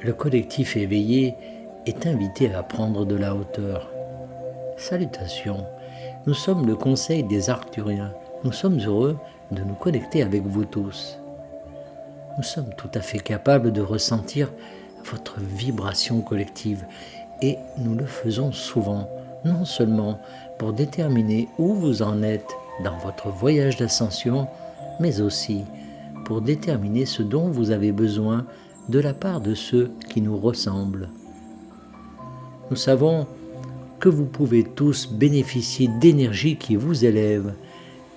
Le collectif éveillé est invité à prendre de la hauteur. Salutations, nous sommes le Conseil des Arcturiens. Nous sommes heureux de nous connecter avec vous tous. Nous sommes tout à fait capables de ressentir votre vibration collective et nous le faisons souvent, non seulement pour déterminer où vous en êtes dans votre voyage d'ascension, mais aussi pour déterminer ce dont vous avez besoin de la part de ceux qui nous ressemblent. Nous savons que vous pouvez tous bénéficier d'énergie qui vous élève,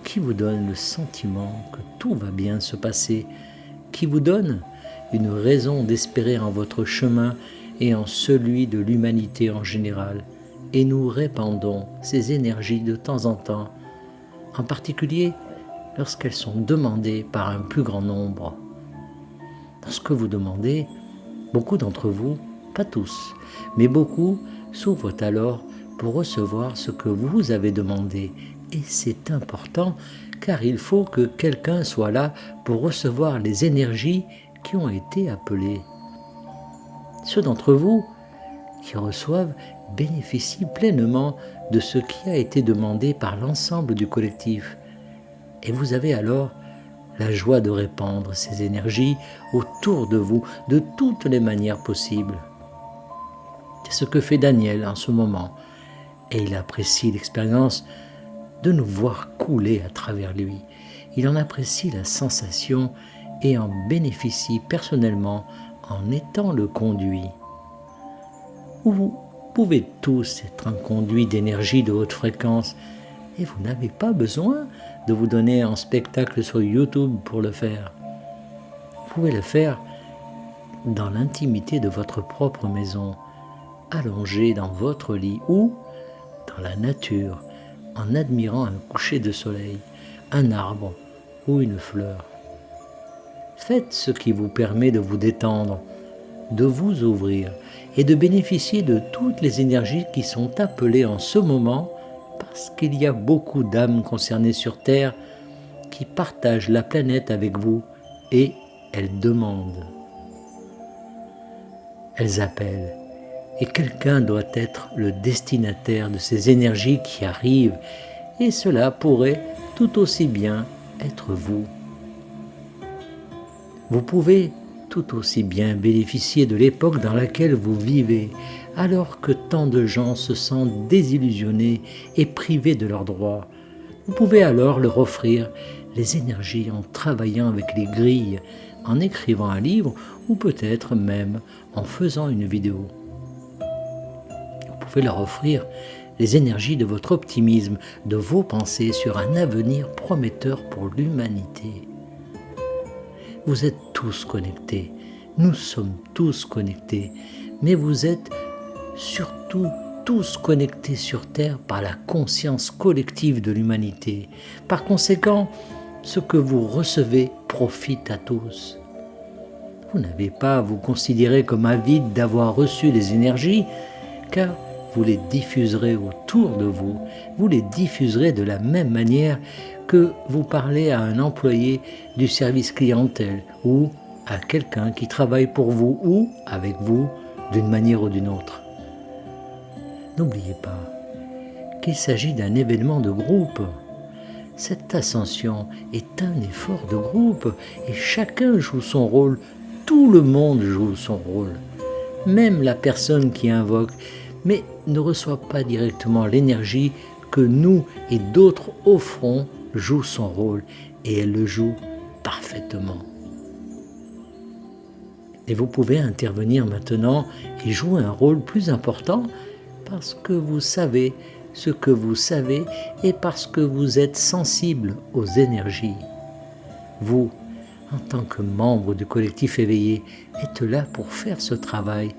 qui vous donne le sentiment que tout va bien se passer, qui vous donne une raison d'espérer en votre chemin et en celui de l'humanité en général. Et nous répandons ces énergies de temps en temps, en particulier lorsqu'elles sont demandées par un plus grand nombre. Lorsque vous demandez, beaucoup d'entre vous, pas tous, mais beaucoup s'ouvrent alors pour recevoir ce que vous avez demandé. Et c'est important car il faut que quelqu'un soit là pour recevoir les énergies qui ont été appelées. Ceux d'entre vous qui reçoivent bénéficient pleinement de ce qui a été demandé par l'ensemble du collectif. Et vous avez alors la joie de répandre ces énergies autour de vous de toutes les manières possibles. C'est ce que fait Daniel en ce moment, et il apprécie l'expérience de nous voir couler à travers lui. Il en apprécie la sensation et en bénéficie personnellement en étant le conduit. Vous pouvez tous être un conduit d'énergie de haute fréquence et vous n'avez pas besoin de vous donner en spectacle sur YouTube pour le faire. Vous pouvez le faire dans l'intimité de votre propre maison, allongé dans votre lit ou dans la nature, en admirant un coucher de soleil, un arbre ou une fleur. Faites ce qui vous permet de vous détendre, de vous ouvrir et de bénéficier de toutes les énergies qui sont appelées en ce moment parce qu'il y a beaucoup d'âmes concernées sur Terre qui partagent la planète avec vous et elles demandent. Elles appellent et quelqu'un doit être le destinataire de ces énergies qui arrivent et cela pourrait tout aussi bien être vous. Vous pouvez tout aussi bien bénéficier de l'époque dans laquelle vous vivez, alors que tant de gens se sentent désillusionnés et privés de leurs droits. Vous pouvez alors leur offrir les énergies en travaillant avec les grilles, en écrivant un livre ou peut-être même en faisant une vidéo. Vous pouvez leur offrir les énergies de votre optimisme, de vos pensées sur un avenir prometteur pour l'humanité. Vous êtes tous connectés, nous sommes tous connectés, mais vous êtes surtout tous connectés sur Terre par la conscience collective de l'humanité. Par conséquent, ce que vous recevez profite à tous. Vous n'avez pas à vous considérer comme avide d'avoir reçu les énergies, car vous les diffuserez autour de vous, vous les diffuserez de la même manière que vous parlez à un employé du service clientèle ou à quelqu'un qui travaille pour vous ou avec vous d'une manière ou d'une autre. N'oubliez pas qu'il s'agit d'un événement de groupe. Cette ascension est un effort de groupe et chacun joue son rôle, tout le monde joue son rôle, même la personne qui invoque, mais ne reçoit pas directement l'énergie que nous et d'autres offrons, joue son rôle et elle le joue parfaitement. Et vous pouvez intervenir maintenant et jouer un rôle plus important parce que vous savez ce que vous savez et parce que vous êtes sensible aux énergies. Vous, en tant que membre du collectif éveillé, êtes là pour faire ce travail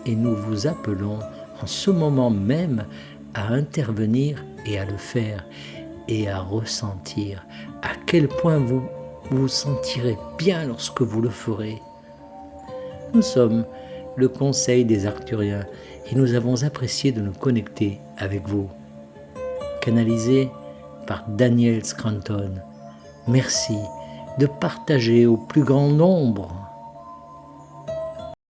et nous vous appelons en ce moment même à intervenir et à le faire et à ressentir à quel point vous vous sentirez bien lorsque vous le ferez. Nous sommes le Conseil des Arcturiens et nous avons apprécié de nous connecter avec vous. Canalisé par Daniel Scranton. Merci de partager au plus grand nombre